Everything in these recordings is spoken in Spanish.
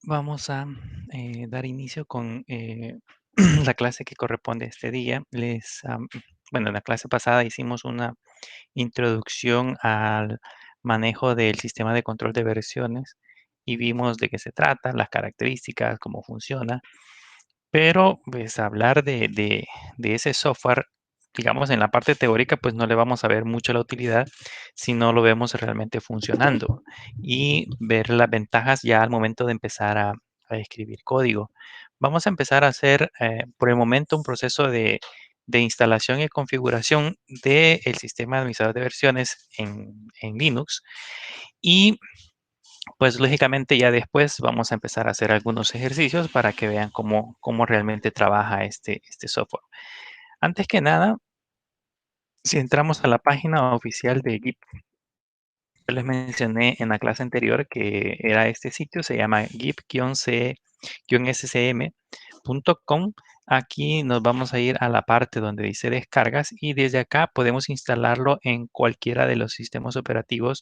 Vamos a dar inicio con la clase que corresponde a este día. Bueno, en la clase pasada hicimos una introducción al manejo del sistema de control de versiones y vimos de qué se trata, las características, cómo funciona. Pero, pues, hablar de ese software, digamos, en la parte teórica, pues, no le vamos a ver mucho la utilidad si no lo vemos realmente funcionando, y ver las ventajas ya al momento de empezar a escribir código. Vamos a empezar a hacer, por el momento, un proceso de instalación y configuración del sistema de administrador de versiones en Linux, y pues lógicamente ya después vamos a empezar a hacer algunos ejercicios para que vean cómo realmente trabaja este software. Antes que nada, si entramos a la página oficial de Git, yo les mencioné en la clase anterior que era este sitio, se llama git-scm.com. Aquí nos vamos a ir a la parte donde dice descargas y desde acá podemos instalarlo en cualquiera de los sistemas operativos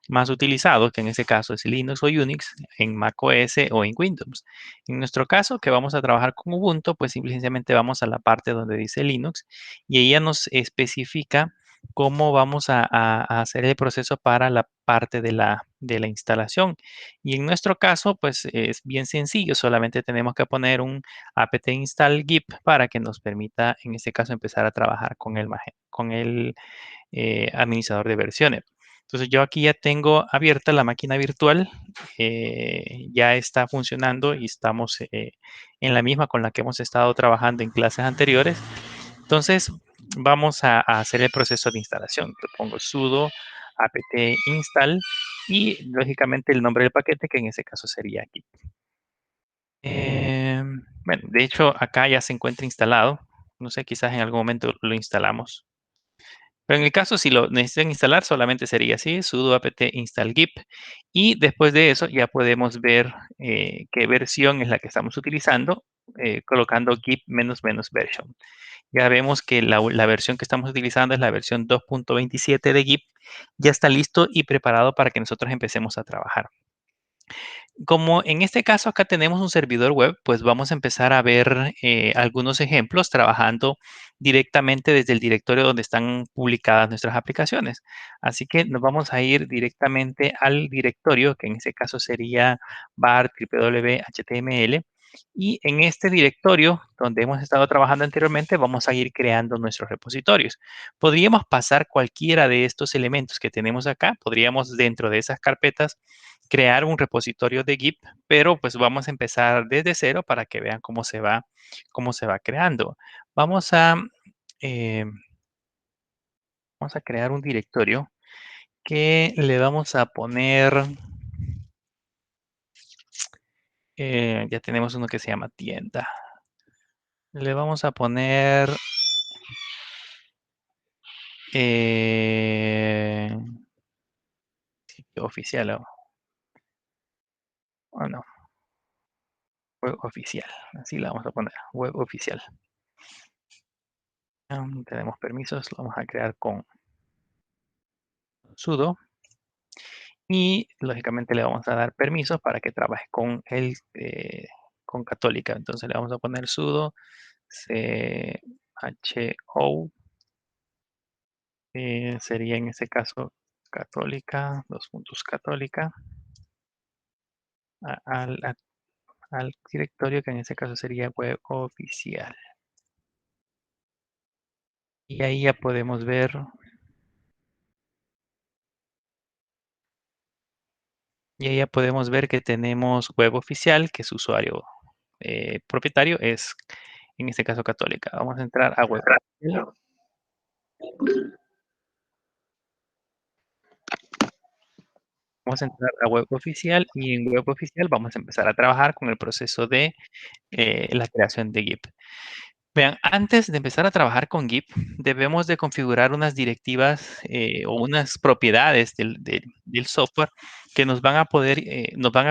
más utilizados, que en este caso es Linux o Unix, en macOS o en Windows. En nuestro caso, que vamos a trabajar con Ubuntu, pues simplemente vamos a la parte donde dice Linux y ella nos especifica cómo vamos a hacer el proceso para la parte de la instalación. Y en nuestro caso, pues es bien sencillo, solamente tenemos que poner un apt install git para que nos permita, en este caso, empezar a trabajar con el administrador de versiones. Entonces yo aquí ya tengo abierta la máquina virtual, ya está funcionando y estamos en la misma con la que hemos estado trabajando en clases anteriores. Entonces, vamos a hacer el proceso de instalación. Le pongo sudo apt install y lógicamente el nombre del paquete, que en ese caso sería aquí. Bueno, de hecho, acá ya se encuentra instalado. No sé, quizás en algún momento lo instalamos. Pero en el caso, si lo necesitan instalar, solamente sería así, sudo apt install git. Y después de eso ya podemos ver qué versión es la que estamos utilizando, colocando git --version. Ya vemos que la versión que estamos utilizando es la versión 2.27 de Git. Ya está listo y preparado para que nosotros empecemos a trabajar. Como en este caso acá tenemos un servidor web, pues vamos a empezar a ver algunos ejemplos trabajando directamente desde el directorio donde están publicadas nuestras aplicaciones. Así que nos vamos a ir directamente al directorio, que en este caso sería var www.html. Y en este directorio donde hemos estado trabajando anteriormente, vamos a ir creando nuestros repositorios. Podríamos pasar cualquiera de estos elementos que tenemos acá, podríamos dentro de esas carpetas crear un repositorio de Git, pero pues vamos a empezar desde cero para que vean cómo se va creando. Vamos a, eh, vamos a crear un directorio que le vamos a poner, ya tenemos uno que se llama tienda. Le vamos a poner sitio oficial o no, web oficial. Así la vamos a poner, web oficial. Tenemos permisos, lo vamos a crear con sudo. Y lógicamente le vamos a dar permisos para que trabaje con Católica. Entonces le vamos a poner sudo cho, sería en este caso Católica, dos puntos Católica, al directorio que en este caso sería web oficial. Y ahí ya podemos ver. Y ahí ya podemos ver que tenemos web oficial, que su usuario propietario es, en este caso, Católica. Vamos a entrar a web oficial. Vamos a entrar a web oficial y en web oficial vamos a empezar a trabajar con el proceso de la creación de Git. Vean, antes de empezar a trabajar con Git, debemos de configurar unas directivas o unas propiedades del software que nos van a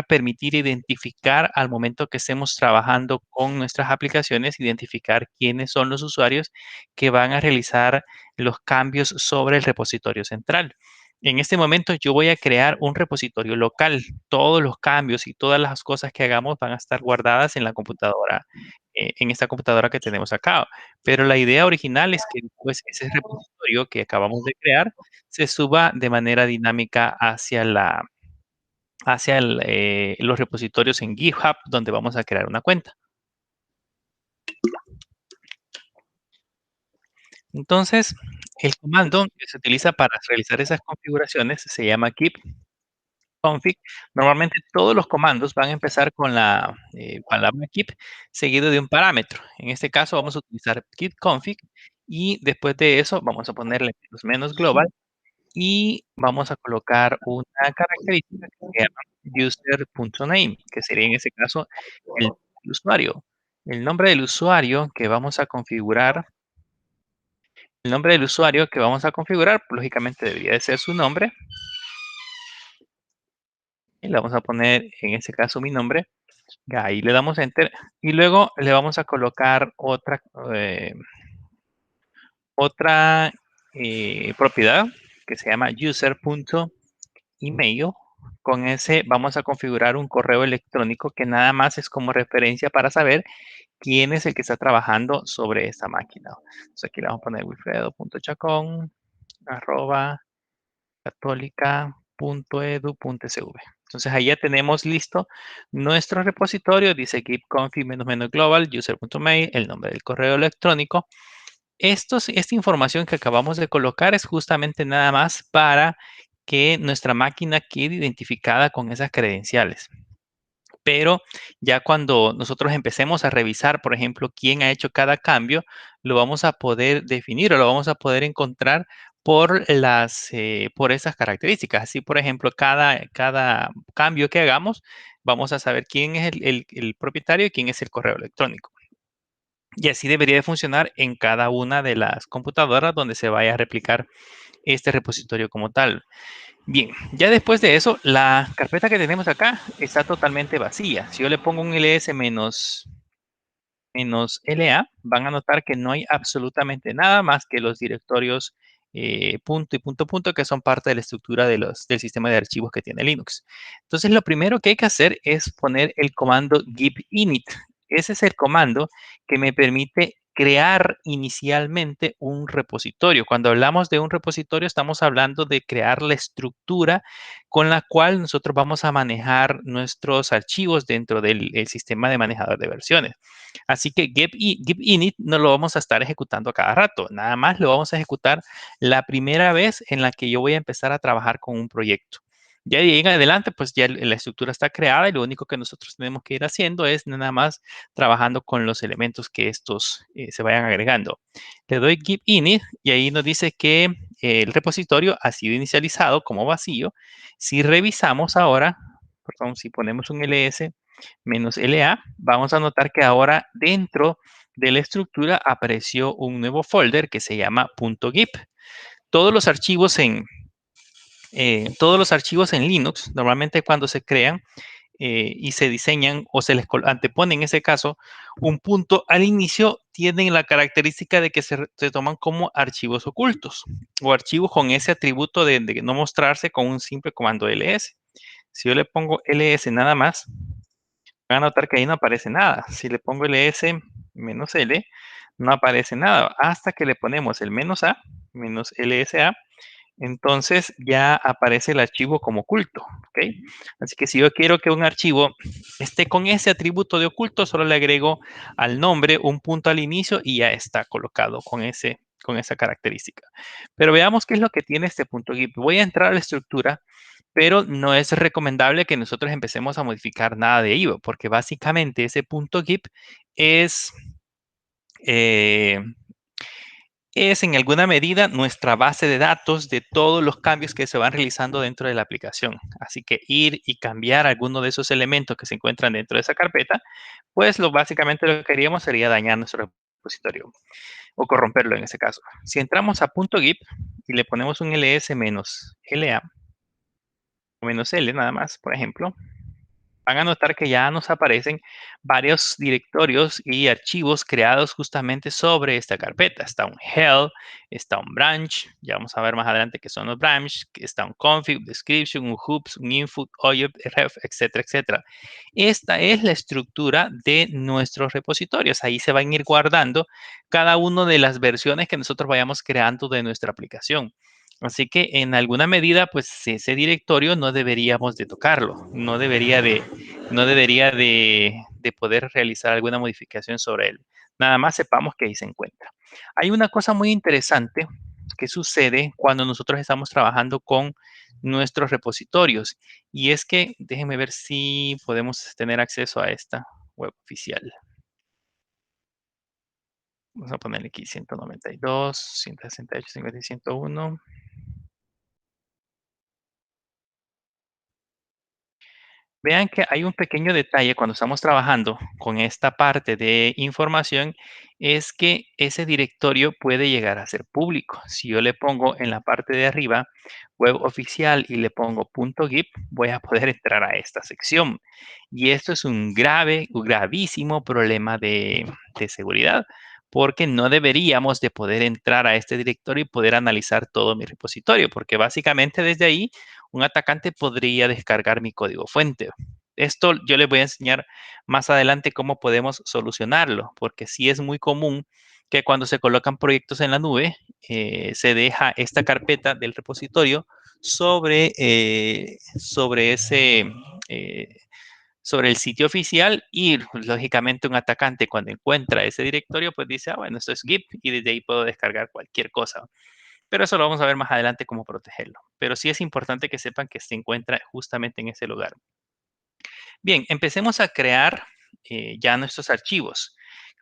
permitir identificar al momento que estemos trabajando con nuestras aplicaciones, identificar quiénes son los usuarios que van a realizar los cambios sobre el repositorio central. En este momento yo voy a crear un repositorio local. Todos los cambios y todas las cosas que hagamos van a estar guardadas en la computadora, en esta computadora que tenemos acá. Pero la idea original es que después ese repositorio que acabamos de crear se suba de manera dinámica hacia los repositorios en GitHub donde vamos a crear una cuenta. Entonces, el comando que se utiliza para realizar esas configuraciones se llama keep config. Normalmente todos los comandos van a empezar con la palabra keep seguido de un parámetro. En este caso vamos a utilizar keep config y después de eso vamos a ponerle menos global y vamos a colocar una característica que se llama user.name, que sería en ese caso el usuario. El nombre del usuario que vamos a configurar, el nombre del usuario que vamos a configurar, lógicamente debería de ser su nombre. Y le vamos a poner, en este caso, mi nombre. Ahí le damos Enter. Y luego le vamos a colocar eh, otra propiedad que se llama user.email. Con ese vamos a configurar un correo electrónico que nada más es como referencia para saber quién es el que está trabajando sobre esta máquina. Entonces aquí le vamos a poner wilfredo.chacon@católica.edu.sv. Entonces ahí ya tenemos listo nuestro repositorio. Dice keep config -global user.mail, el nombre del correo electrónico. Esta información que acabamos de colocar es justamente nada más para que nuestra máquina quede identificada con esas credenciales. Pero ya cuando nosotros empecemos a revisar, por ejemplo, quién ha hecho cada cambio, lo vamos a poder definir o lo vamos a poder encontrar por esas características. Así, por ejemplo, cada cambio que hagamos, vamos a saber quién es el propietario y quién es el correo electrónico. Y así debería de funcionar en cada una de las computadoras donde se vaya a replicar este repositorio como tal. Bien, ya después de eso, la carpeta que tenemos acá está totalmente vacía. Si yo le pongo un ls menos LA, van a notar que no hay absolutamente nada más que los directorios punto y punto punto que son parte de la estructura del sistema de archivos que tiene Linux. Entonces, lo primero que hay que hacer es poner el comando git init. Ese es el comando que me permite crear inicialmente un repositorio. Cuando hablamos de un repositorio, estamos hablando de crear la estructura con la cual nosotros vamos a manejar nuestros archivos dentro del sistema de manejador de versiones. Así que give init no lo vamos a estar ejecutando a cada rato. Nada más lo vamos a ejecutar la primera vez en la que yo voy a empezar a trabajar con un proyecto. Ya de ahí en adelante, pues ya la estructura está creada y lo único que nosotros tenemos que ir haciendo es nada más trabajando con los elementos que estos se vayan agregando. Le doy give init y ahí nos dice que el repositorio ha sido inicializado como vacío. Si revisamos ahora, perdón, si ponemos un ls -LA, vamos a notar que ahora dentro de la estructura apareció un nuevo folder que se llama .gip. Todos los archivos en Linux, normalmente cuando se crean y se diseñan o se les antepone en ese caso un punto al inicio, tienen la característica de que se toman como archivos ocultos o archivos con ese atributo de no mostrarse con un simple comando ls. Si yo le pongo ls nada más, van a notar que ahí no aparece nada. Si le pongo -L, no aparece nada. Hasta que le ponemos el -A, -LSA, entonces ya aparece el archivo como oculto. ¿Ok? Así que si yo quiero que un archivo esté con ese atributo de oculto, solo le agrego al nombre un punto al inicio y ya está colocado con esa característica. Pero veamos qué es lo que tiene este punto .git. Voy a entrar a la estructura, pero no es recomendable que nosotros empecemos a modificar nada de ello, porque básicamente ese punto .git es, eh, es en alguna medida nuestra base de datos de todos los cambios que se van realizando dentro de la aplicación. Así que ir y cambiar alguno de esos elementos que se encuentran dentro de esa carpeta, pues básicamente lo que haríamos sería dañar nuestro repositorio o corromperlo en ese caso. Si entramos a .git y le ponemos un ls -la o -l nada más, por ejemplo, van a notar que ya nos aparecen varios directorios y archivos creados justamente sobre esta carpeta. Está un health, está un branch, ya vamos a ver más adelante qué son los branch, está un config, description, un hooks, un input, object, ref, etcétera, etcétera. Esta es la estructura de nuestros repositorios. Ahí se van a ir guardando cada una de las versiones que nosotros vayamos creando de nuestra aplicación. Así que en alguna medida, pues ese directorio no deberíamos de tocarlo, no debería de poder realizar alguna modificación sobre él. Nada más sepamos que ahí se encuentra. Hay una cosa muy interesante que sucede cuando nosotros estamos trabajando con nuestros repositorios y es que, déjenme ver si podemos tener acceso a esta web oficial. Vamos a ponerle aquí 192, 168, 50 y 101. Vean que hay un pequeño detalle cuando estamos trabajando con esta parte de información, es que ese directorio puede llegar a ser público. Si yo le pongo en la parte de arriba web oficial y le pongo .git, voy a poder entrar a esta sección. Y esto es un gravísimo problema de seguridad, porque no deberíamos de poder entrar a este directorio y poder analizar todo mi repositorio, porque básicamente desde ahí un atacante podría descargar mi código fuente. Esto yo les voy a enseñar más adelante cómo podemos solucionarlo, porque sí es muy común que cuando se colocan proyectos en la nube, se deja esta carpeta del repositorio sobre eh, sobre el sitio oficial y pues, lógicamente un atacante cuando encuentra ese directorio, pues dice, ah, bueno, esto es GIP y desde ahí puedo descargar cualquier cosa. Pero eso lo vamos a ver más adelante cómo protegerlo. Pero sí es importante que sepan que se encuentra justamente en ese lugar. Bien, empecemos a crear ya nuestros archivos.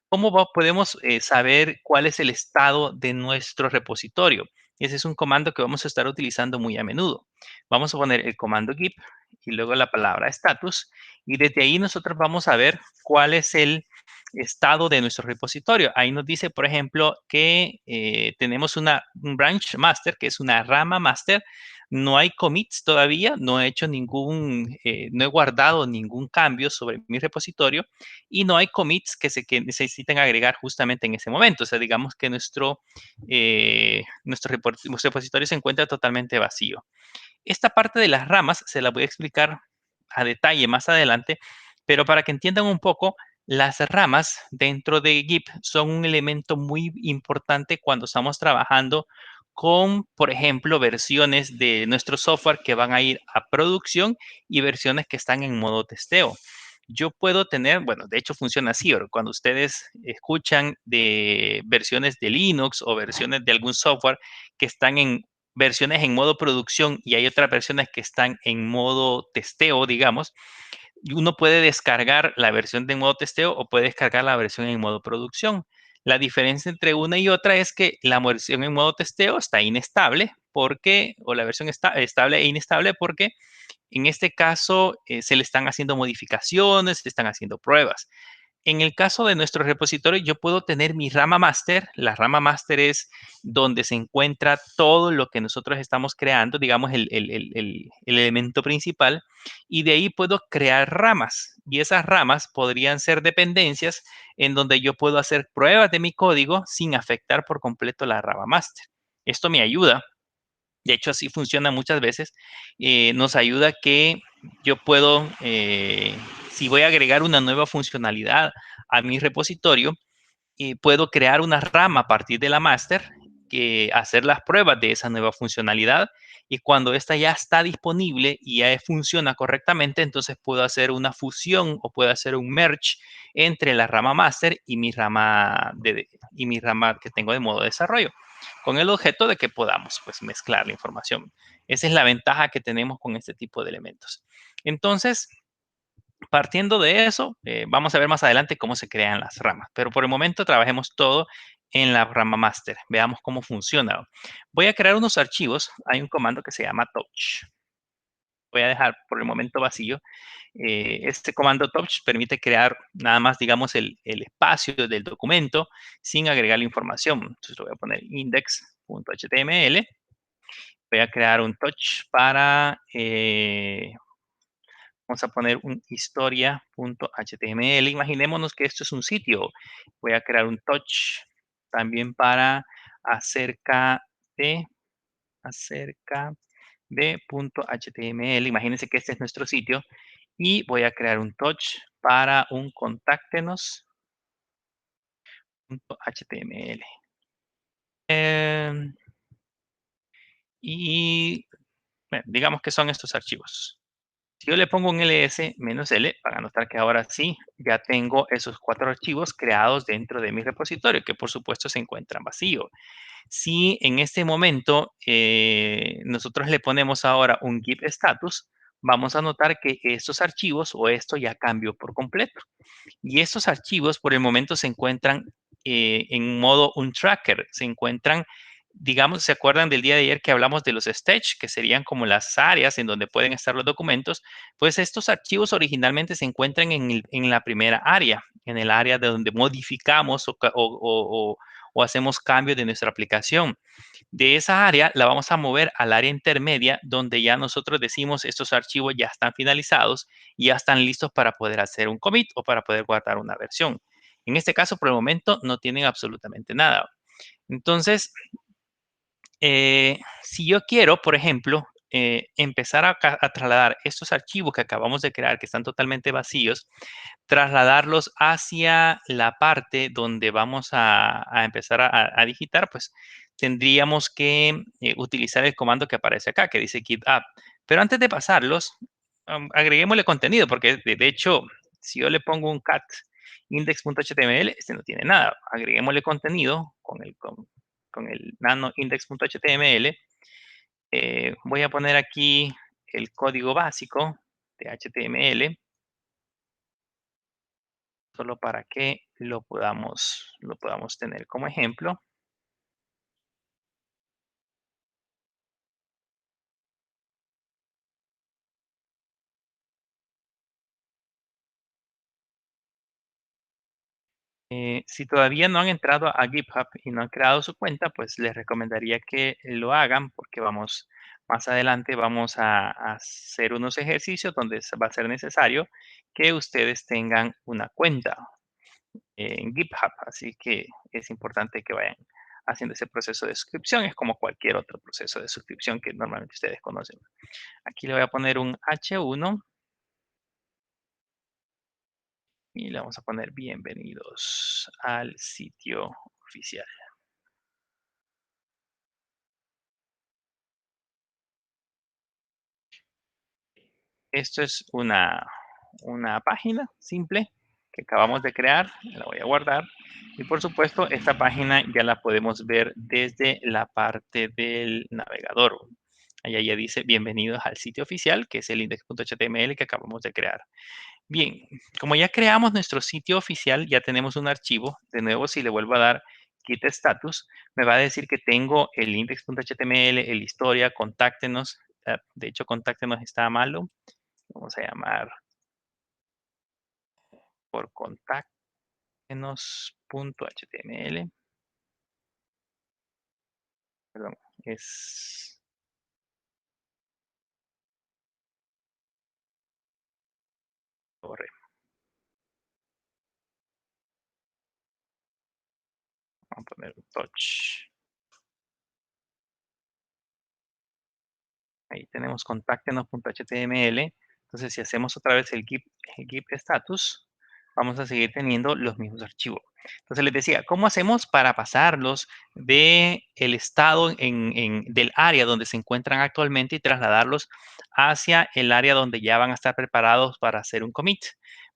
¿Cómo podemos saber cuál es el estado de nuestro repositorio? Ese es un comando que vamos a estar utilizando muy a menudo. Vamos a poner el comando git y luego la palabra status y desde ahí nosotros vamos a ver cuál es el estado de nuestro repositorio. Ahí nos dice, por ejemplo, que tenemos un branch master, que es una rama master. No hay commits todavía, no he hecho no he guardado ningún cambio sobre mi repositorio y no hay commits que necesiten agregar justamente en ese momento. O sea, digamos que nuestro repositorio se encuentra totalmente vacío. Esta parte de las ramas se la voy a explicar a detalle más adelante, pero para que entiendan un poco, las ramas dentro de Git son un elemento muy importante cuando estamos trabajando con, por ejemplo, versiones de nuestro software que van a ir a producción y versiones que están en modo testeo. Yo puedo tener, bueno, de hecho funciona así, cuando ustedes escuchan de versiones de Linux o versiones de algún software que están en versiones en modo producción y hay otras versiones que están en modo testeo, digamos, y uno puede descargar la versión de modo testeo o puede descargar la versión en modo producción. La diferencia entre una y otra es que la versión en modo testeo está inestable o la versión está estable e inestable porque en este caso se le están haciendo modificaciones, se están haciendo pruebas. En el caso de nuestro repositorio, yo puedo tener mi rama master. La rama master es donde se encuentra todo lo que nosotros estamos creando, digamos, el elemento principal, y de ahí puedo crear ramas. Y esas ramas podrían ser dependencias en donde yo puedo hacer pruebas de mi código sin afectar por completo la rama master. Esto me ayuda. De hecho, así funciona muchas veces. Nos ayuda que yo puedo, si voy a agregar una nueva funcionalidad a mi repositorio, puedo crear una rama a partir de la master, que hacer las pruebas de esa nueva funcionalidad y cuando esta ya está disponible y ya funciona correctamente, entonces puedo hacer una fusión o puedo hacer un merge entre la rama master y mi rama que tengo de modo de desarrollo, con el objeto de que podamos pues mezclar la información. Esa es la ventaja que tenemos con este tipo de elementos. Entonces, partiendo de eso, vamos a ver más adelante cómo se crean las ramas, pero por el momento trabajemos todo en la rama master. Veamos cómo funciona. Voy a crear unos archivos. Hay un comando que se llama touch. Voy a dejar por el momento vacío. Este comando touch permite crear nada más, digamos, el espacio del documento sin agregar la información. Entonces lo voy a poner index.html. Voy a crear un touch Vamos a poner un historia.html. Imaginémonos que esto es un sitio. Voy a crear un touch también para acerca de, acerca de .html. Imagínense que este es nuestro sitio y voy a crear un touch para un contáctenos.html. Y bueno, digamos que son estos archivos. Si yo le pongo un ls-l, para notar que ahora sí, ya tengo esos 4 archivos creados dentro de mi repositorio, que por supuesto se encuentran vacíos. Si en este momento nosotros le ponemos ahora un git status, vamos a notar que estos archivos o esto ya cambió por completo. Y estos archivos por el momento se encuentran en modo un tracker, se encuentran, digamos, ¿se acuerdan del día de ayer que hablamos de los stage, que serían como las áreas en donde pueden estar los documentos? Pues estos archivos originalmente se encuentran en la primera área, en el área de donde modificamos o hacemos cambios de nuestra aplicación. De esa área la vamos a mover al área intermedia donde ya nosotros decimos estos archivos ya están finalizados y ya están listos para poder hacer un commit o para poder guardar una versión. En este caso, por el momento, no tienen absolutamente nada. Entonces, si yo quiero, por ejemplo, empezar a trasladar estos archivos que acabamos de crear, que están totalmente vacíos, trasladarlos hacia la parte donde vamos a empezar a digitar, pues tendríamos que utilizar el comando que aparece acá, que dice git add. Pero antes de pasarlos, agreguémosle contenido, porque de hecho, si yo le pongo un cat index.html, este no tiene nada. Agreguémosle contenido con el nano index.html. Voy a poner aquí el código básico de HTML, solo para que lo podamos tener como ejemplo. Si todavía no han entrado a GitHub y no han creado su cuenta, pues les recomendaría que lo hagan porque más adelante vamos a hacer unos ejercicios donde va a ser necesario que ustedes tengan una cuenta en GitHub. Así que es importante que vayan haciendo ese proceso de suscripción. Es como cualquier otro proceso de suscripción que normalmente ustedes conocen. Aquí le voy a poner un H1 y le vamos a poner bienvenidos al sitio oficial. Esto es una página simple que acabamos de crear, la voy a guardar. Y por supuesto, esta página ya la podemos ver desde la parte del navegador. Allá ya dice bienvenidos al sitio oficial, que es el index.html que acabamos de crear. Bien, como ya creamos nuestro sitio oficial, ya tenemos un archivo. De nuevo, si le vuelvo a dar git status, me va a decir que tengo el index.html, el historia, contáctenos. De hecho, contáctenos está malo. Vamos a llamar por contáctenos.html. Perdón, es corre. Vamos a poner un touch. Ahí tenemos contáctenos.html. Entonces, si hacemos otra vez el git status, vamos a seguir teniendo los mismos archivos. Entonces, les decía, ¿cómo hacemos para pasarlos del estado del área donde se encuentran actualmente y trasladarlos hacia el área donde ya van a estar preparados para hacer un commit?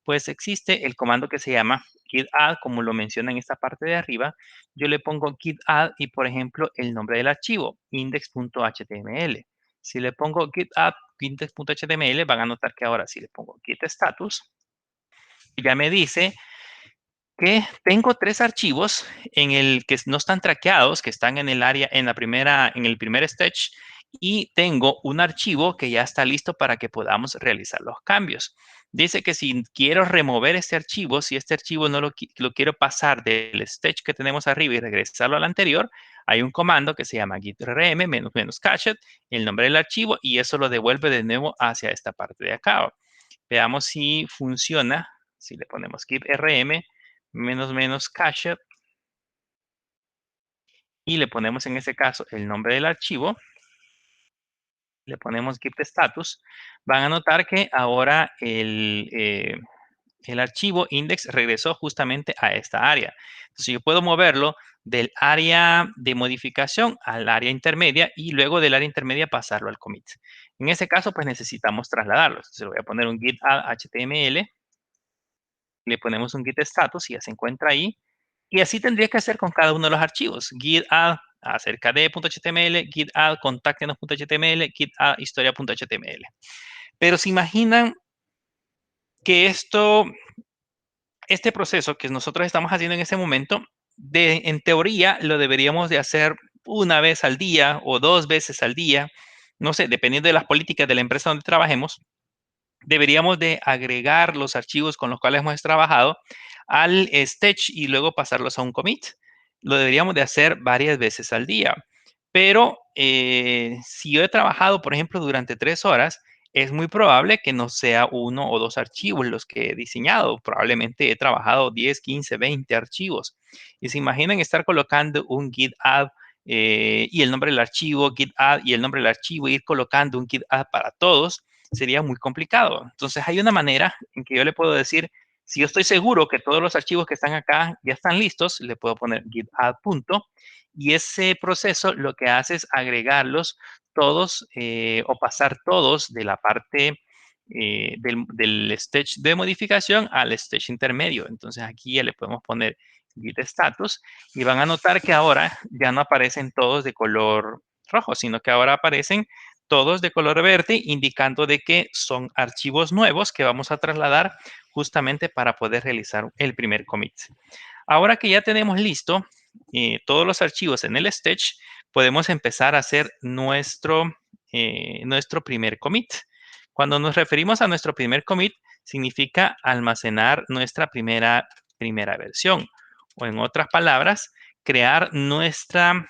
Pues existe el comando que se llama git add, como lo menciona en esta parte de arriba. Yo le pongo git add y, por ejemplo, el nombre del archivo, index.html. Si le pongo git add index.html, van a notar que ahora si le pongo git status, ya me dice que tengo 3 archivos en el que no están traqueados, que están en el área, en el primer stage, y tengo un archivo que ya está listo para que podamos realizar los cambios. Dice que si quiero remover este archivo, si este archivo no lo quiero pasar del stage que tenemos arriba y regresarlo al anterior, hay un comando que se llama git rm -cached, el nombre del archivo, y eso lo devuelve de nuevo hacia esta parte de acá. Veamos si funciona. Si le ponemos git rm menos cached y le ponemos en este caso el nombre del archivo, le ponemos git status, van a notar que ahora el archivo index regresó justamente a esta área. Entonces yo puedo moverlo del área de modificación al área intermedia y luego del área intermedia pasarlo al commit. En ese caso, pues necesitamos trasladarlo. Entonces le voy a poner un git add html, le ponemos un git status y ya se encuentra ahí. Y así tendría que hacer con cada uno de los archivos. Git add acerca de.html, git add contáctenos.html, git add historia.html. Pero se imaginan que este proceso que nosotros estamos haciendo en ese momento, en teoría lo deberíamos de hacer una vez al día o 2 veces al día, no sé, dependiendo de las políticas de la empresa donde trabajemos, deberíamos de agregar los archivos con los cuales hemos trabajado al stage y luego pasarlos a un commit. Lo deberíamos de hacer varias veces al día. Pero si yo he trabajado, por ejemplo, durante 3 horas, es muy probable que no sea 1 o 2 archivos los que he diseñado. Probablemente he trabajado 10, 15, 20 archivos. Y se imaginan estar colocando un git add y el nombre del archivo, git add y el nombre del archivo, ir colocando un git add para todos, sería muy complicado. Entonces hay una manera en que yo le puedo decir, si yo estoy seguro que todos los archivos que están acá ya están listos, le puedo poner git add punto, y ese proceso lo que hace es agregarlos todos o pasar todos de la parte del stage de modificación al stage intermedio. Entonces aquí ya le podemos poner git status y van a notar que ahora ya no aparecen todos de color rojo, sino que ahora aparecen todos de color verde, indicando de que son archivos nuevos que vamos a trasladar justamente para poder realizar el primer commit. Ahora que ya tenemos listo todos los archivos en el stage, podemos empezar a hacer nuestro primer commit. Cuando nos referimos a nuestro primer commit, significa almacenar nuestra primera versión. O en otras palabras, crear nuestro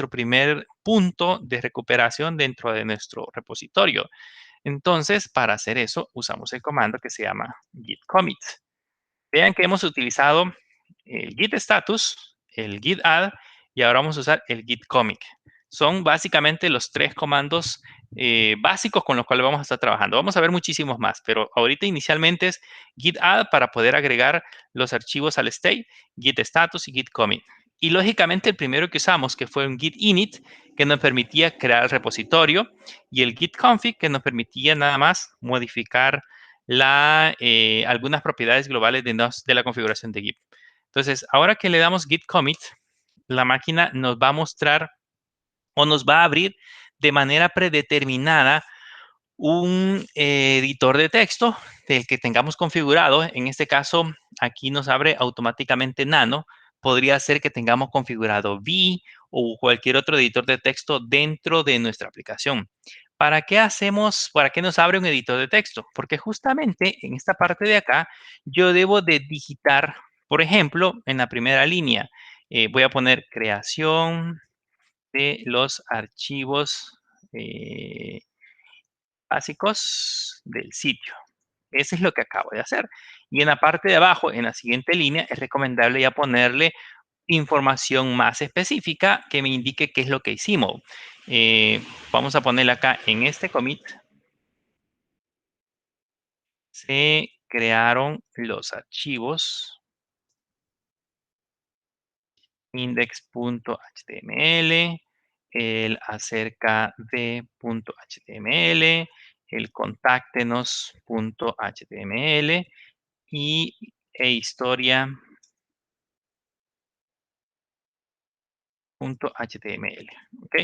primer punto de recuperación dentro de nuestro repositorio. Entonces, para hacer eso, usamos el comando que se llama git commit. Vean que hemos utilizado el git status, el git add y ahora vamos a usar el git commit. Son básicamente los 3 comandos básicos con los cuales vamos a estar trabajando. Vamos a ver muchísimos más, pero ahorita inicialmente es git add para poder agregar los archivos al state, git status y git commit. Y lógicamente el primero que usamos, que fue un git init, que nos permitía crear el repositorio, y el git config, que nos permitía nada más modificar algunas propiedades globales de la configuración de Git. Entonces, ahora que le damos git commit, la máquina nos va a mostrar o nos va a abrir de manera predeterminada un editor de texto del que tengamos configurado. En este caso, aquí nos abre automáticamente Nano. Podría ser que tengamos configurado V o cualquier otro editor de texto dentro de nuestra aplicación. ¿Para qué nos abre un editor de texto? Porque justamente en esta parte de acá, yo debo de digitar, por ejemplo, en la primera línea, voy a poner creación de los archivos básicos del sitio. Eso es lo que acabo de hacer. Y en la parte de abajo, en la siguiente línea, es recomendable ya ponerle información más específica que me indique qué es lo que hicimos. Vamos a ponerle acá en este commit. Se crearon los archivos index.html, el acerca de.html, el contáctenos.html e historia.html. ¿Ok?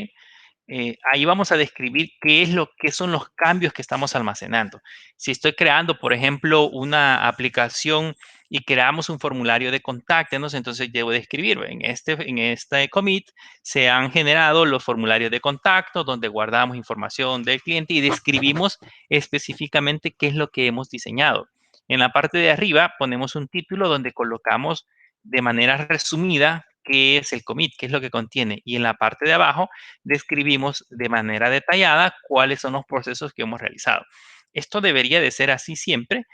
Ahí vamos a describir qué son los cambios que estamos almacenando. Si estoy creando, por ejemplo, una aplicación y creamos un formulario de contáctenos, entonces debo describir, en este commit se han generado los formularios de contacto donde guardamos información del cliente y describimos específicamente qué es lo que hemos diseñado. En la parte de arriba ponemos un título donde colocamos de manera resumida qué es el commit, qué es lo que contiene. Y en la parte de abajo describimos de manera detallada cuáles son los procesos que hemos realizado. Esto debería de ser así siempre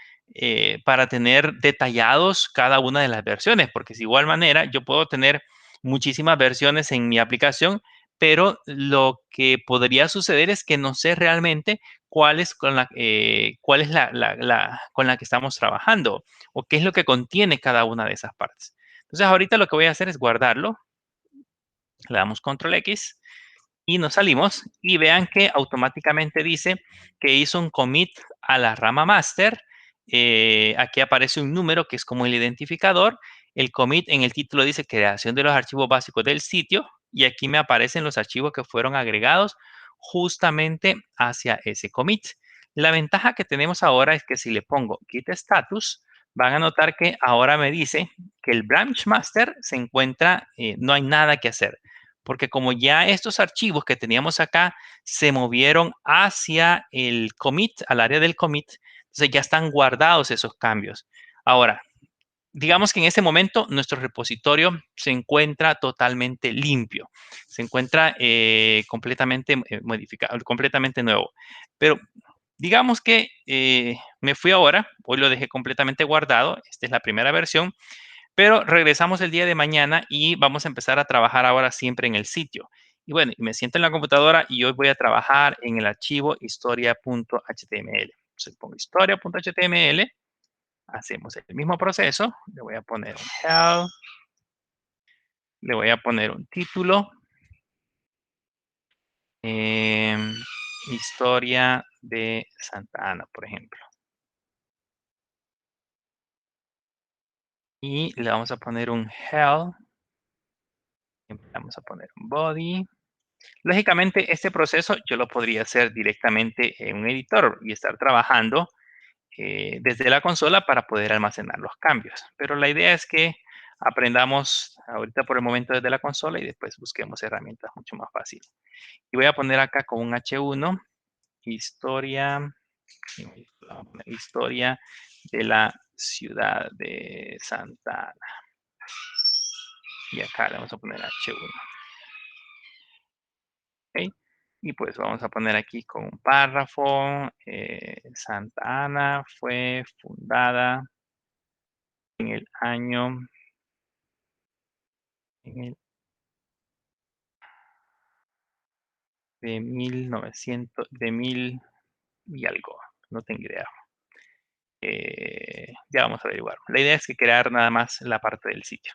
para tener detallados cada una de las versiones, porque de igual manera yo puedo tener muchísimas versiones en mi aplicación, pero lo que podría suceder es que no sé realmente cuál es con la que estamos trabajando o qué es lo que contiene cada una de esas partes. Entonces ahorita lo que voy a hacer es guardarlo, le damos control X y nos salimos y vean que automáticamente dice que hizo un commit a la rama master. Aquí aparece un número que es como el identificador. El commit en el título dice creación de los archivos básicos del sitio y aquí me aparecen los archivos que fueron agregados justamente hacia ese commit. La ventaja que tenemos ahora es que si le pongo git status, van a notar que ahora me dice que el branch master se encuentra, no hay nada que hacer porque como ya estos archivos que teníamos acá se movieron hacia el commit, al área del commit, entonces ya están guardados esos cambios. Ahora, digamos que en ese momento nuestro repositorio se encuentra totalmente limpio, se encuentra completamente modificado, completamente nuevo. Pero digamos que me fui ahora, hoy lo dejé completamente guardado, esta es la primera versión, pero regresamos el día de mañana y vamos a empezar a trabajar ahora siempre en el sitio. Y bueno, me siento en la computadora y hoy voy a trabajar en el archivo historia.html. Entonces pongo historia.html, hacemos el mismo proceso, le voy a poner un help, le voy a poner un título, em, historia de Santa Ana, por ejemplo. Y le vamos a poner un help, vamos a poner un body. Lógicamente, este proceso yo lo podría hacer directamente en un editor y estar trabajando desde la consola para poder almacenar los cambios. Pero la idea es que aprendamos ahorita por el momento desde la consola y después busquemos herramientas mucho más fáciles. Y voy a poner acá con un H1, historia, historia de la ciudad de Santa Ana. Y acá le vamos a poner H1. ¿Ok? Y pues vamos a poner aquí con un párrafo. Santa Ana fue fundada en el año, en el de 1900, de 1000 y algo. No tengo idea. Ya vamos a averiguar. La idea es que crear nada más la parte del sitio.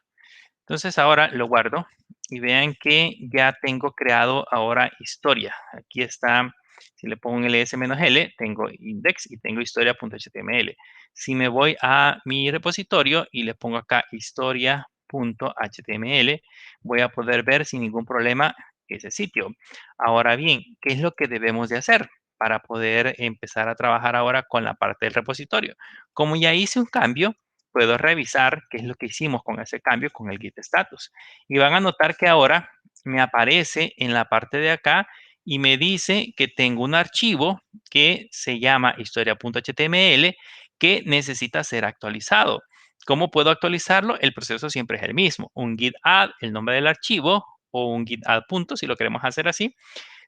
Entonces ahora lo guardo y vean que ya tengo creado ahora historia. Aquí está, si le pongo un ls-l, tengo index y tengo historia.html. Si me voy a mi repositorio y le pongo acá historia.html, voy a poder ver sin ningún problema ese sitio. Ahora bien, ¿qué es lo que debemos de hacer para poder empezar a trabajar ahora con la parte del repositorio? Como ya hice un cambio, puedo revisar qué es lo que hicimos con ese cambio con el git status. Y van a notar que ahora me aparece en la parte de acá y me dice que tengo un archivo que se llama historia.html que necesita ser actualizado. ¿Cómo puedo actualizarlo? El proceso siempre es el mismo. Un git add, el nombre del archivo, o un git add punto, si lo queremos hacer así.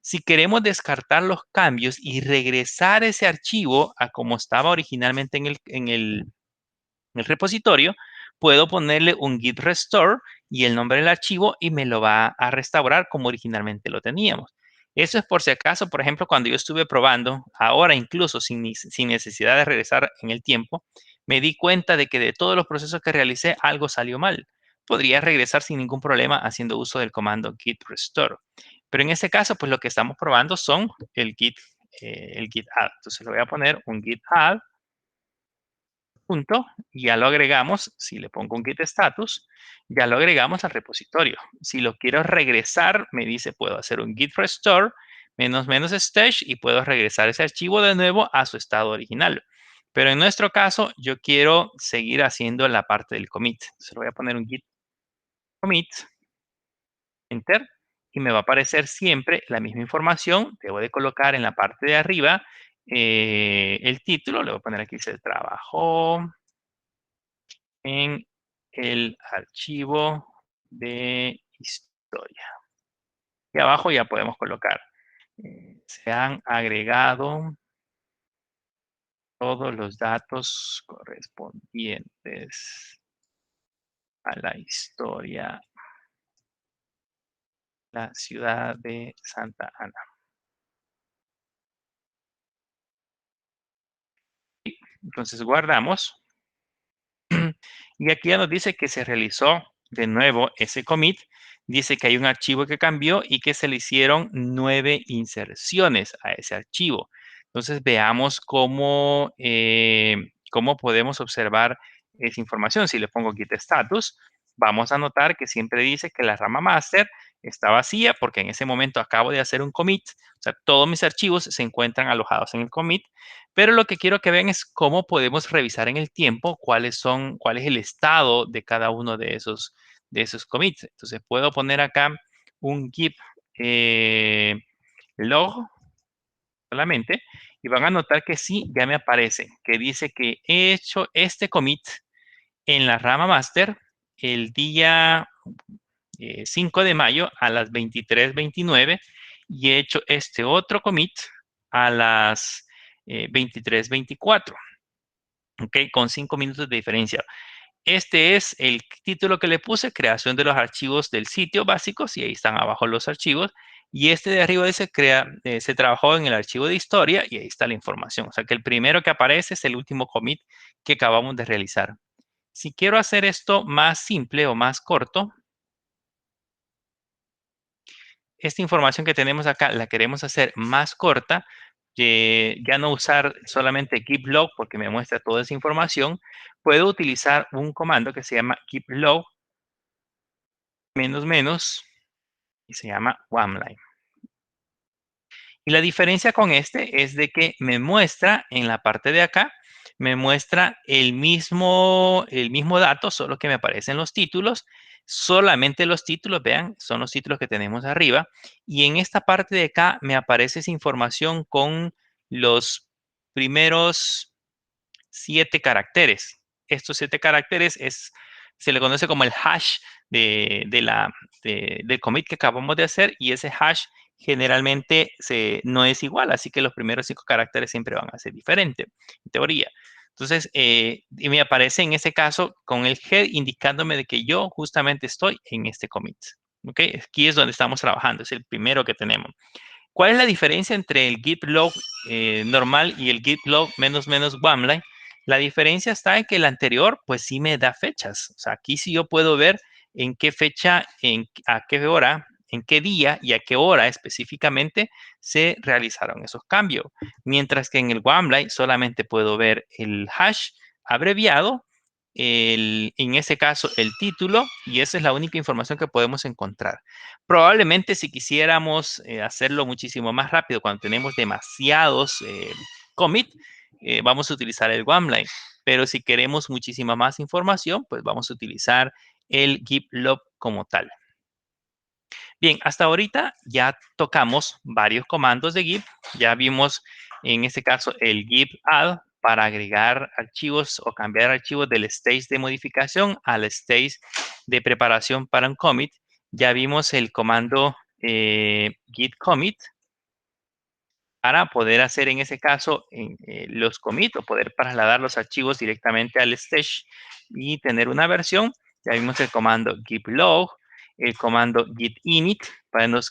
Si queremos descartar los cambios y regresar ese archivo a como estaba originalmente en el repositorio, puedo ponerle un git restore y el nombre del archivo y me lo va a restaurar como originalmente lo teníamos. Eso es por si acaso, por ejemplo, cuando yo estuve probando, ahora incluso sin necesidad de regresar en el tiempo, me di cuenta de que de todos los procesos que realicé, algo salió mal. Podría regresar sin ningún problema haciendo uso del comando git restore. Pero en este caso, pues lo que estamos probando son el git add. Entonces le voy a poner un git add punto, ya lo agregamos, si le pongo un git status, ya lo agregamos al repositorio. Si lo quiero regresar, me dice, puedo hacer un git restore, menos stash, y puedo regresar ese archivo de nuevo a su estado original. Pero en nuestro caso, yo quiero seguir haciendo la parte del commit. Se lo voy a poner un git commit, enter, y me va a aparecer siempre la misma información. Debo de colocar en la parte de arriba el título, le voy a poner aquí, se trabajó en el archivo de historia. Y abajo ya podemos colocar, se han agregado todos los datos correspondientes a la historia, la ciudad de Santa Ana. Entonces guardamos. Y aquí ya nos dice que se realizó de nuevo ese commit. Dice que hay un archivo que cambió y que se le hicieron 9 inserciones a ese archivo. Entonces veamos cómo podemos observar esa información. Si le pongo git status, vamos a notar que siempre dice que la rama master está vacía porque en ese momento acabo de hacer un commit. O sea, todos mis archivos se encuentran alojados en el commit. Pero lo que quiero que vean es cómo podemos revisar en el tiempo cuál es el estado de cada uno de esos commits. Entonces puedo poner acá un git log solamente y van a notar que sí, ya me aparece, que dice que he hecho este commit en la rama master el día 5 de mayo a las 23:29 y he hecho este otro commit a las 23:24. ¿Ok? Con 5 minutos de diferencia. Este es el título que le puse, creación de los archivos del sitio básicos, y ahí están abajo los archivos. Y este de arriba dice, se trabajó en el archivo de historia, y ahí está la información. O sea que el primero que aparece es el último commit que acabamos de realizar. Si quiero hacer esto más simple o más corto, esta información que tenemos acá la queremos hacer más corta, ya no usar solamente keep log porque me muestra toda esa información, puedo utilizar un comando que se llama keep log menos menos y se llama oneline. Y la diferencia con este es de que me muestra en la parte de acá, me muestra el mismo dato, solo que me aparecen los títulos, solamente los títulos, vean, son los títulos que tenemos arriba. Y en esta parte de acá me aparece esa información con los primeros 7 caracteres. Estos 7 caracteres se le conoce como el hash del commit que acabamos de hacer, y ese hash generalmente no es igual, así que los primeros 5 caracteres siempre van a ser diferentes, en teoría. Entonces, y me aparece en ese caso con el head indicándome de que yo justamente estoy en este commit. ¿Ok? Aquí es donde estamos trabajando, es el primero que tenemos. ¿Cuál es la diferencia entre el git log normal y el git log menos menos oneline? La diferencia está en que el anterior, pues sí me da fechas. O sea, aquí sí yo puedo ver en qué fecha, a qué hora, en qué día y a qué hora específicamente se realizaron esos cambios. Mientras que en el oneline solamente puedo ver el hash abreviado, en ese caso el título, y esa es la única información que podemos encontrar. Probablemente si quisiéramos hacerlo muchísimo más rápido, cuando tenemos demasiados commit, vamos a utilizar el oneline. Pero si queremos muchísima más información, pues vamos a utilizar el git log como tal. Bien, hasta ahorita ya tocamos varios comandos de Git. Ya vimos en este caso el git add para agregar archivos o cambiar archivos del stage de modificación al stage de preparación para un commit. Ya vimos el comando git commit para poder hacer en ese caso los commits o poder trasladar los archivos directamente al stage y tener una versión. Ya vimos el comando git log, el comando git init,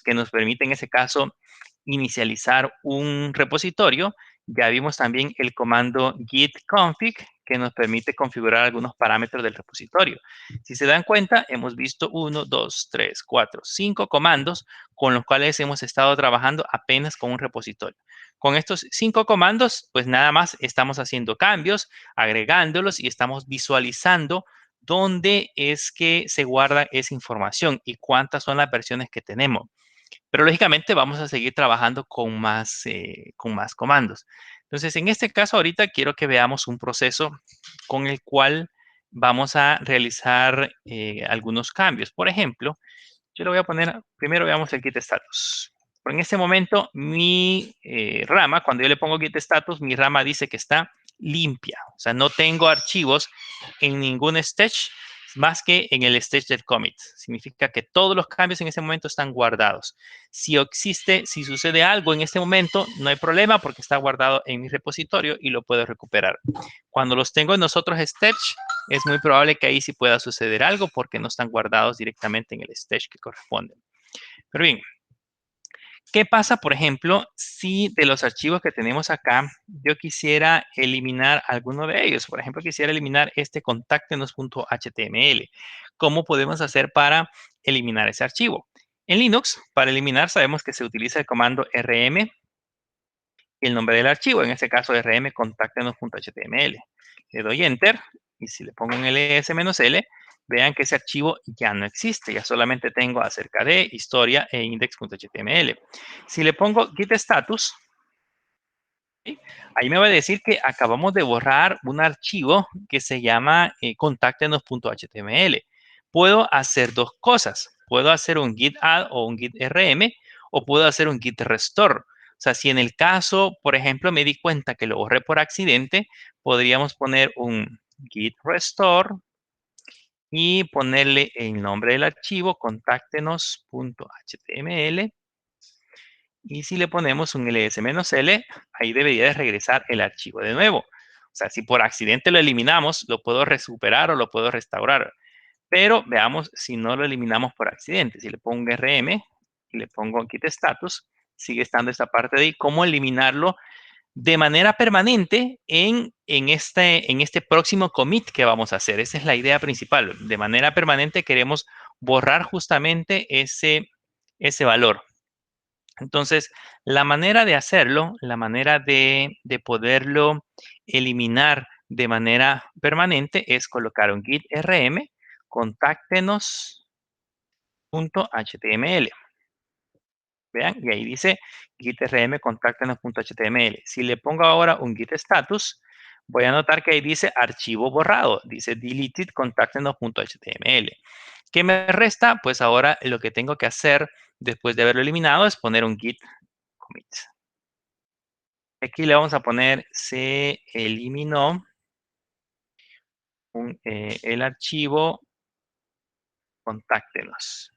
que nos permite en ese caso inicializar un repositorio. Ya vimos también el comando git config, que nos permite configurar algunos parámetros del repositorio. Si se dan cuenta, hemos visto 1, 2, 3, 4, 5 comandos con los cuales hemos estado trabajando apenas con un repositorio. Con estos 5 comandos, pues nada más estamos haciendo cambios, agregándolos y estamos visualizando dónde es que se guarda esa información y cuántas son las versiones que tenemos. Pero lógicamente vamos a seguir trabajando con más comandos. Entonces, en este caso, ahorita quiero que veamos un proceso con el cual vamos a realizar algunos cambios. Por ejemplo, yo le voy a poner, primero veamos el git status. En este momento, mi rama, cuando yo le pongo git status, mi rama dice que está limpia. O sea, no tengo archivos en ningún stage. más que en el stage del commit. Significa que todos los cambios en ese momento están guardados. Si sucede algo en este momento, no hay problema porque está guardado en mi repositorio y lo puedo recuperar. Cuando los tengo en nosotros stage, es muy probable que ahí sí pueda suceder algo porque no están guardados directamente en el stage que corresponde. Pero bien, ¿qué pasa, por ejemplo, si de los archivos que tenemos acá, yo quisiera eliminar alguno de ellos? Por ejemplo, quisiera eliminar este contáctenos.html. ¿Cómo podemos hacer para eliminar ese archivo? En Linux, para eliminar, sabemos que se utiliza el comando rm y el nombre del archivo, en este caso rm contáctenos.html. Le doy Enter y si le pongo un ls-l, vean que ese archivo ya no existe, ya solamente tengo acerca de historia e index.html. Si le pongo git status, ¿sí? Ahí me va a decir que acabamos de borrar un archivo que se llama contáctenos.html. Puedo hacer dos cosas. Puedo hacer un git add o un git rm o puedo hacer un git restore. O sea, si en el caso, por ejemplo, me di cuenta que lo borré por accidente, podríamos poner un git restore y ponerle el nombre del archivo, contáctenos.html. Y si le ponemos un ls-l, ahí debería de regresar el archivo de nuevo. O sea, si por accidente lo eliminamos, lo puedo recuperar o lo puedo restaurar. Pero veamos si no lo eliminamos por accidente. Si le pongo rm y le pongo git status, sigue estando esta parte de ahí. ¿Cómo eliminarlo de manera permanente en este próximo commit que vamos a hacer? Esa es la idea principal. De manera permanente queremos borrar justamente ese valor. Entonces, la manera de hacerlo, la manera de poderlo eliminar de manera permanente es colocar un git rm contáctenos.html. Vean, y ahí dice git rm contáctenos.html. Si le pongo ahora un git status, voy a notar que ahí dice archivo borrado, dice deleted contáctenos.html. ¿Qué me resta? Pues ahora lo que tengo que hacer después de haberlo eliminado es poner un git commit. Aquí le vamos a poner se eliminó el archivo contáctenos.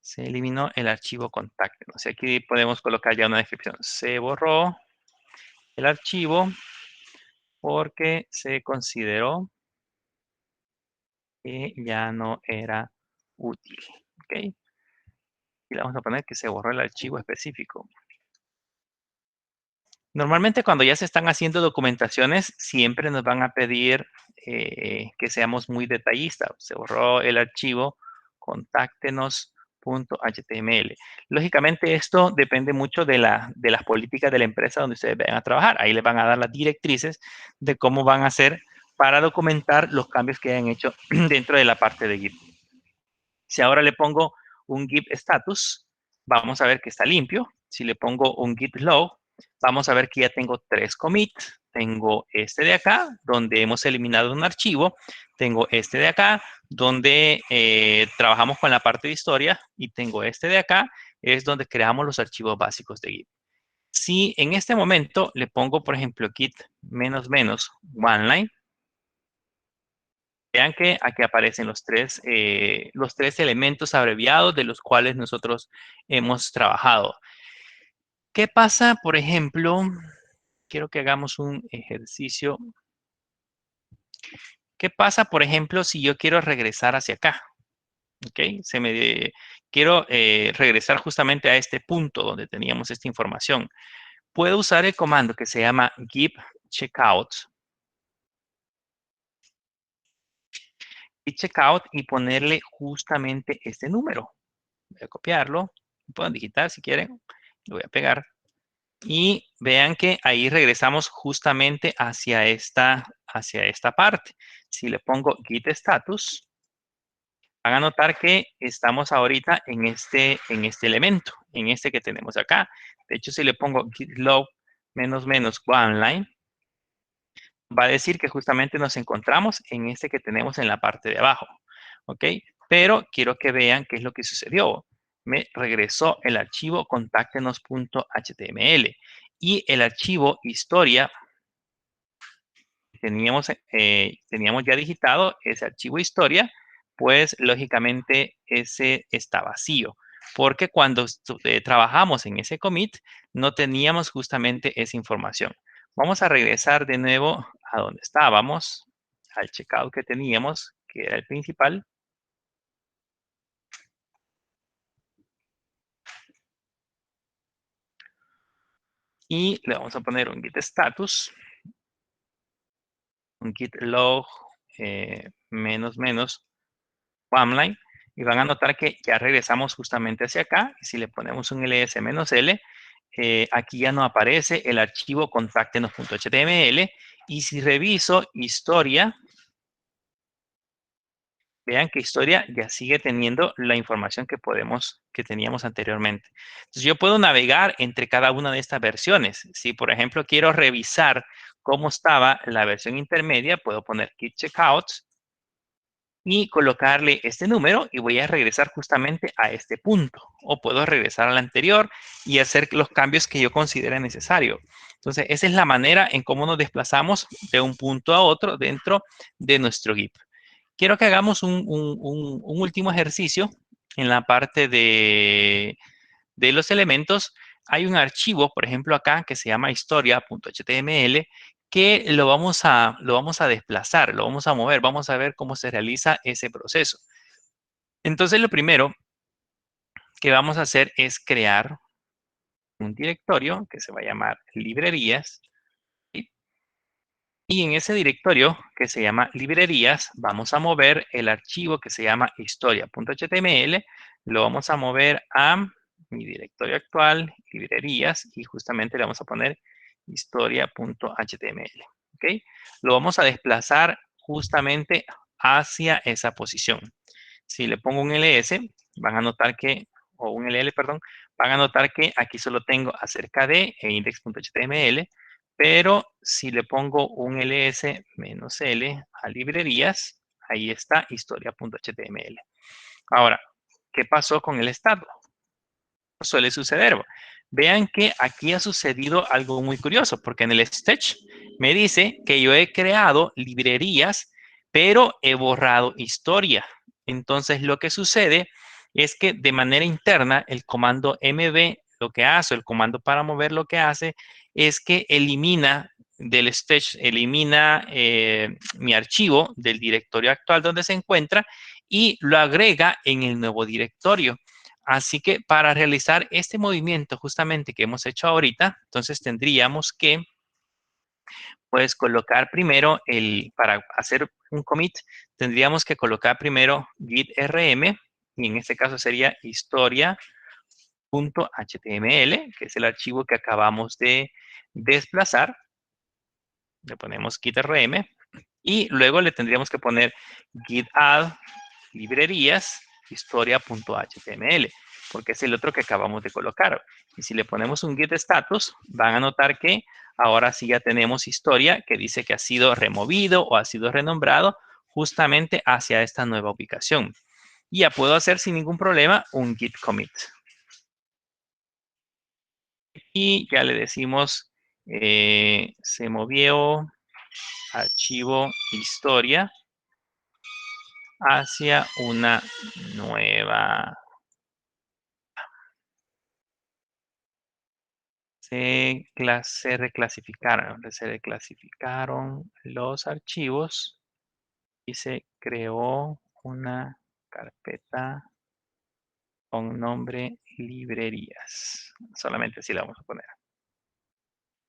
Se eliminó el archivo contáctenos. Y aquí podemos colocar ya una descripción. Se borró el archivo porque se consideró que ya no era útil. ¿Okay? Y le vamos a poner que se borró el archivo específico. Normalmente cuando ya se están haciendo documentaciones, siempre nos van a pedir que seamos muy detallistas. Se borró el archivo contáctenos.html. Lógicamente esto depende mucho de las políticas de la empresa donde ustedes vayan a trabajar. Ahí les van a dar las directrices de cómo van a hacer para documentar los cambios que hayan hecho dentro de la parte de Git. Si ahora le pongo un git status, vamos a ver que está limpio. Si le pongo un git log, vamos a ver que ya tengo 3 commits. Tengo este de acá, donde hemos eliminado un archivo. Tengo este de acá, donde trabajamos con la parte de historia. Y tengo este de acá, es donde creamos los archivos básicos de Git. Si en este momento le pongo, por ejemplo, git --oneline, vean que aquí aparecen los tres elementos abreviados de los cuales nosotros hemos trabajado. ¿Qué pasa, por ejemplo? Quiero que hagamos un ejercicio. ¿Qué pasa, por ejemplo, si yo quiero regresar hacia acá? ¿Ok? Quiero regresar justamente a este punto donde teníamos esta información. Puedo usar el comando que se llama git checkout. Git checkout y ponerle justamente este número. Voy a copiarlo. Lo pueden digitar si quieren. Lo voy a pegar. Y vean que ahí regresamos justamente hacia esta parte. Si le pongo git status, van a notar que estamos ahorita en este elemento, en este que tenemos acá. De hecho, si le pongo git log --oneline, va a decir que justamente nos encontramos en este que tenemos en la parte de abajo. ¿Ok? Pero quiero que vean qué es lo que sucedió. Me regresó el archivo contáctenos.html. Y el archivo historia, teníamos ya digitado ese archivo historia, pues lógicamente ese está vacío, porque cuando trabajamos en ese commit no teníamos justamente esa información. Vamos a regresar de nuevo a donde estábamos, al checkout que teníamos, que era el principal, y le vamos a poner un git status, un git log, menos menos Wamline, y van a notar que ya regresamos justamente hacia acá. Y si le ponemos un ls-l, aquí ya no aparece el archivo contáctenos.html. Y si reviso historia, vean que historia ya sigue teniendo la información que teníamos anteriormente. Entonces yo puedo navegar entre cada una de estas versiones. Si por ejemplo quiero revisar cómo estaba la versión intermedia, puedo poner git checkouts y colocarle este número y voy a regresar justamente a este punto. O puedo regresar al anterior y hacer los cambios que yo considere necesario. Entonces, esa es la manera en cómo nos desplazamos de un punto a otro dentro de nuestro GIP. Quiero que hagamos un último ejercicio en la parte de los elementos. Hay un archivo, por ejemplo, acá que se llama historia.html, que lo vamos a desplazar, lo vamos a mover, vamos a ver cómo se realiza ese proceso. Entonces, lo primero que vamos a hacer es crear un directorio que se va a llamar librerías. Y en ese directorio que se llama librerías, vamos a mover el archivo que se llama historia.html, lo vamos a mover a mi directorio actual, librerías, y justamente le vamos a poner historia.html. ¿Ok? Lo vamos a desplazar justamente hacia esa posición. Si le pongo un ls, van a notar que, o un ll, perdón, van a notar que aquí solo tengo acerca de e index.html, pero si le pongo un ls-l a librerías, ahí está historia.html. Ahora, ¿qué pasó con el estado? Suele suceder. Vean que aquí ha sucedido algo muy curioso, porque en el sketch me dice que yo he creado librerías, pero he borrado historia. Entonces, lo que sucede es que de manera interna, el comando mv lo que hace, el comando para mover lo que hace, es que elimina del sketch, elimina mi archivo del directorio actual donde se encuentra y lo agrega en el nuevo directorio. Así que para realizar este movimiento justamente que hemos hecho ahorita, entonces tendríamos que pues colocar primero para hacer un commit, tendríamos que colocar primero git rm, y en este caso sería historia.html, que es el archivo que acabamos de desplazar. Le ponemos git rm y luego le tendríamos que poner git add librerías historia.html, porque es el otro que acabamos de colocar. Y si le ponemos un git status, van a notar que ahora sí ya tenemos historia que dice que ha sido removido o ha sido renombrado justamente hacia esta nueva ubicación. Y ya puedo hacer sin ningún problema un git commit. Y ya le decimos, se movió archivo historia hacia una nueva. Se reclasificaron los archivos y se creó una carpeta con nombre librerías. Solamente así la vamos a poner.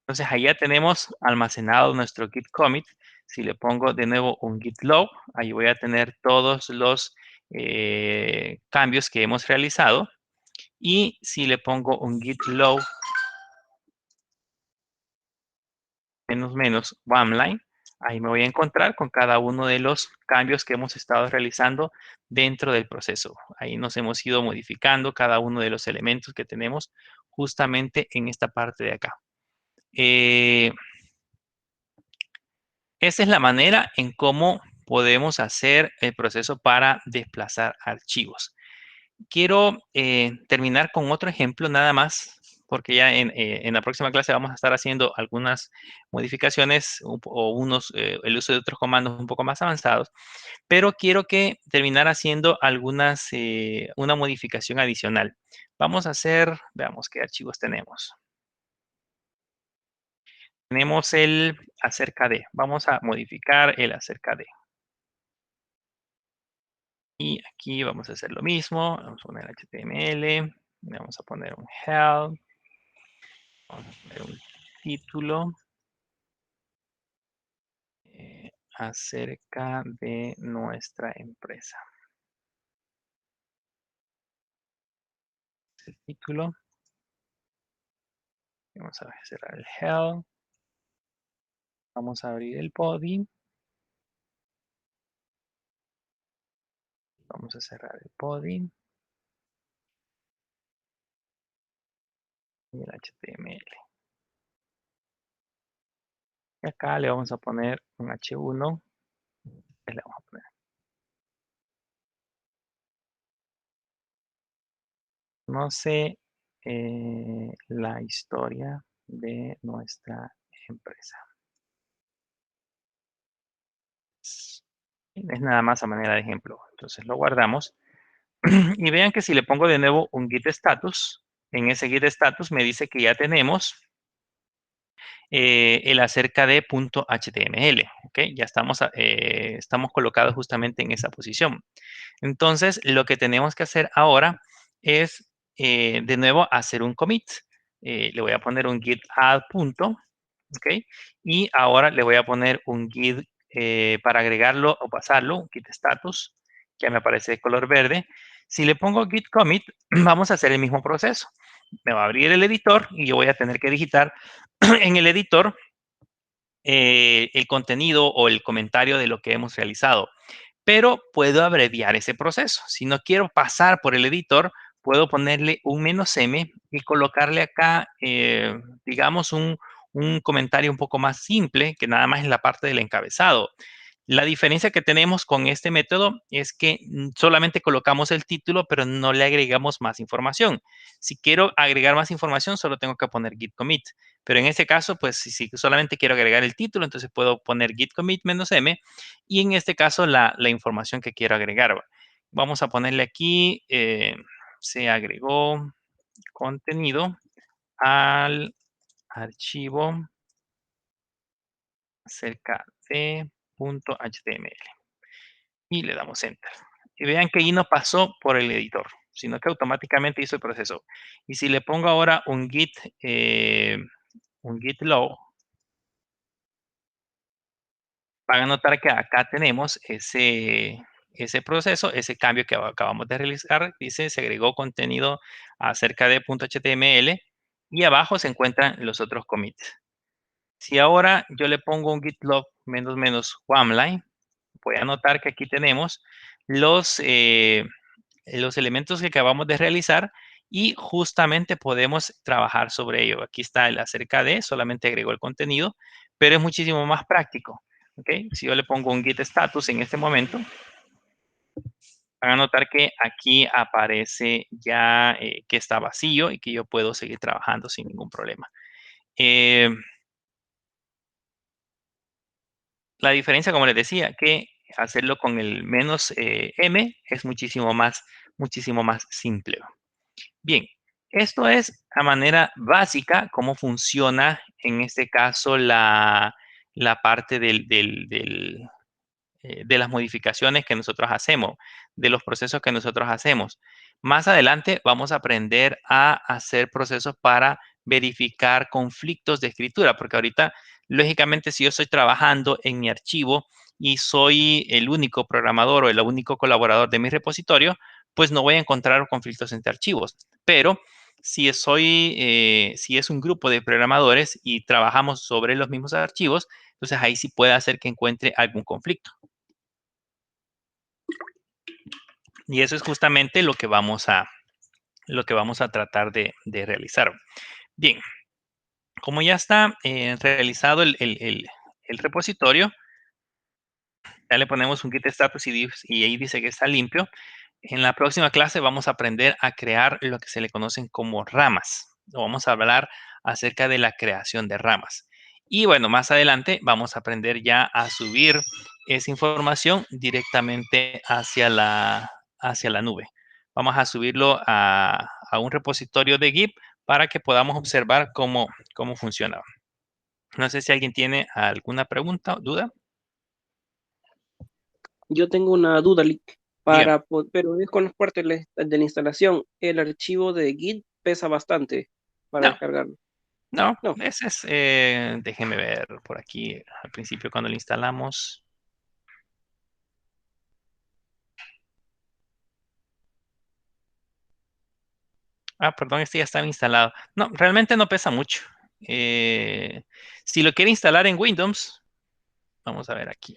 Entonces, ahí ya tenemos almacenado nuestro git commit. Si le pongo de nuevo un git log, ahí voy a tener todos los cambios que hemos realizado. Y si le pongo un git log menos Wamline, ahí me voy a encontrar con cada uno de los cambios que hemos estado realizando dentro del proceso. Ahí nos hemos ido modificando cada uno de los elementos que tenemos justamente en esta parte de acá. Esa es la manera en cómo podemos hacer el proceso para desplazar archivos. Quiero terminar con otro ejemplo nada más porque ya en la próxima clase vamos a estar haciendo algunas modificaciones o el uso de otros comandos un poco más avanzados, pero quiero que terminar haciendo una modificación adicional. Vamos a hacer, veamos qué archivos tenemos. Tenemos el acerca de. Vamos a modificar el acerca de. Y aquí vamos a hacer lo mismo. Vamos a poner HTML. Vamos a poner un help. Vamos a poner un título acerca de nuestra empresa. El título. Vamos a cerrar el help. Vamos a abrir el body. Vamos a cerrar el body. Y el HTML. Y acá le vamos a poner un H1. Le vamos a poner. No sé la historia de nuestra empresa. Es nada más a manera de ejemplo. Entonces lo guardamos. Y vean que si le pongo de nuevo un git status, en ese git status me dice que ya tenemos el acerca de .html. ¿Okay? Ya estamos colocados justamente en esa posición. Entonces, lo que tenemos que hacer ahora es, de nuevo, hacer un commit. Le voy a poner un git add punto, ¿ok? Y ahora le voy a poner un git para agregarlo o pasarlo, un git status, que me aparece de color verde. Si le pongo git commit, vamos a hacer el mismo proceso. Me va a abrir el editor y yo voy a tener que digitar en el editor el contenido o el comentario de lo que hemos realizado, pero puedo abreviar ese proceso. Si no quiero pasar por el editor, puedo ponerle un "-m" y colocarle acá, digamos, un comentario un poco más simple, que nada más es la parte del encabezado. La diferencia que tenemos con este método es que solamente colocamos el título, pero no le agregamos más información. Si quiero agregar más información, solo tengo que poner git commit. Pero en este caso, pues si solamente quiero agregar el título, entonces puedo poner git commit "-m", y en este caso la información que quiero agregar. Vamos a ponerle aquí, se agregó contenido al archivo acerca de .html y le damos enter. Y vean que ahí no pasó por el editor, sino que automáticamente hizo el proceso. Y si le pongo ahora un git log, van a notar que acá tenemos ese proceso, ese cambio que acabamos de realizar. Dice, se agregó contenido acerca de .html y abajo se encuentran los otros commits. Si ahora yo le pongo un git log menos one line, voy a notar que aquí tenemos los elementos que acabamos de realizar y justamente podemos trabajar sobre ello. Aquí está el acerca de, solamente agregó el contenido, pero es muchísimo más práctico. ¿Okay? Si yo le pongo un git status en este momento, van a notar que aquí aparece ya que está vacío y que yo puedo seguir trabajando sin ningún problema. La diferencia, como les decía, que hacerlo con el "-m" es muchísimo más simple. Bien, esto es a manera básica cómo funciona en este caso la parte de las modificaciones que nosotros hacemos, de los procesos que nosotros hacemos. Más adelante vamos a aprender a hacer procesos para verificar conflictos de escritura, porque ahorita, lógicamente, si yo estoy trabajando en mi archivo y soy el único programador o el único colaborador de mi repositorio, pues no voy a encontrar conflictos entre archivos. Pero si si es un grupo de programadores y trabajamos sobre los mismos archivos, entonces ahí sí puede hacer que encuentre algún conflicto. Y eso es justamente lo que vamos a tratar de realizar. Bien, como ya está realizado el repositorio, ya le ponemos un git status y ahí dice que está limpio. En la próxima clase vamos a aprender a crear lo que se le conocen como ramas. vamos a hablar acerca de la creación de ramas. Y bueno, más adelante vamos a aprender ya a subir esa información directamente hacia la nube. Vamos a subirlo a un repositorio de Git para que podamos observar cómo funciona. No sé si alguien tiene alguna pregunta o duda. Yo tengo una duda, Lick, Dígame. pero es con las partes de la instalación. El archivo de Git pesa bastante para No, descargarlo. no, No, ese es, déjeme ver por aquí al principio cuando lo instalamos. Ah, perdón, este ya estaba instalado. No, realmente no pesa mucho. Eh, si lo quiere instalar en Windows, vamos a ver aquí.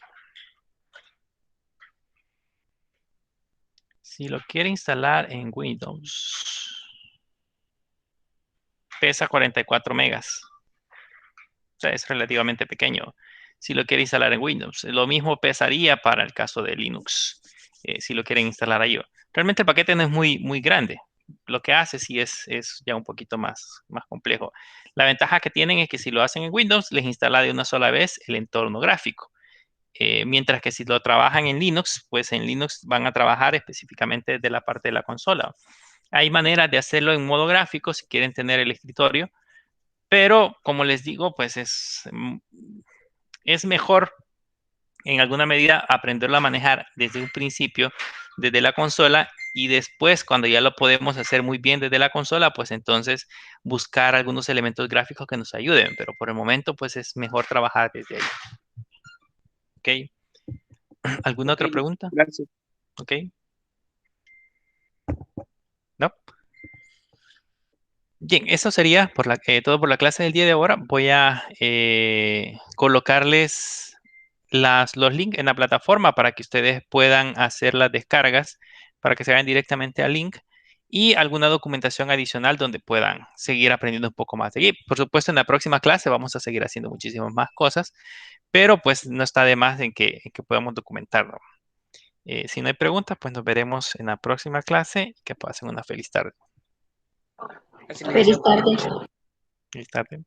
Si lo quiere instalar en Windows, pesa 44 megas. O sea, es relativamente pequeño. Si lo quiere instalar en Windows, lo mismo pesaría para el caso de Linux, si lo quieren instalar ahí. Realmente el paquete no es muy grande. Lo que hace sí es ya un poquito más complejo. La ventaja que tienen es que si lo hacen en Windows, les instala de una sola vez el entorno gráfico. Mientras que si lo trabajan en Linux, pues en Linux van a trabajar específicamente de la parte de la consola. Hay maneras de hacerlo en modo gráfico si quieren tener el escritorio, pero como les digo, pues es mejor en alguna medida aprenderlo a manejar desde un principio, desde la consola, y después cuando ya lo podemos hacer muy bien desde la consola, pues entonces buscar algunos elementos gráficos que nos ayuden, pero por el momento pues es mejor trabajar desde ahí. ¿Ok? ¿Alguna ok, otra Lick, pregunta? gracias. ¿Ok? ¿No? Bien, eso sería todo por la clase del día de ahora. Voy a colocarles los links en la plataforma para que ustedes puedan hacer las descargas, para que se vayan directamente al link y alguna documentación adicional donde puedan seguir aprendiendo un poco más de Git. Por supuesto, en la próxima clase vamos a seguir haciendo muchísimas más cosas, pero pues no está de más en que podamos documentarlo. Si no hay preguntas, pues nos veremos en la próxima clase. Que pasen una feliz tarde. Así le Feliz dice. tarde. Feliz tarde.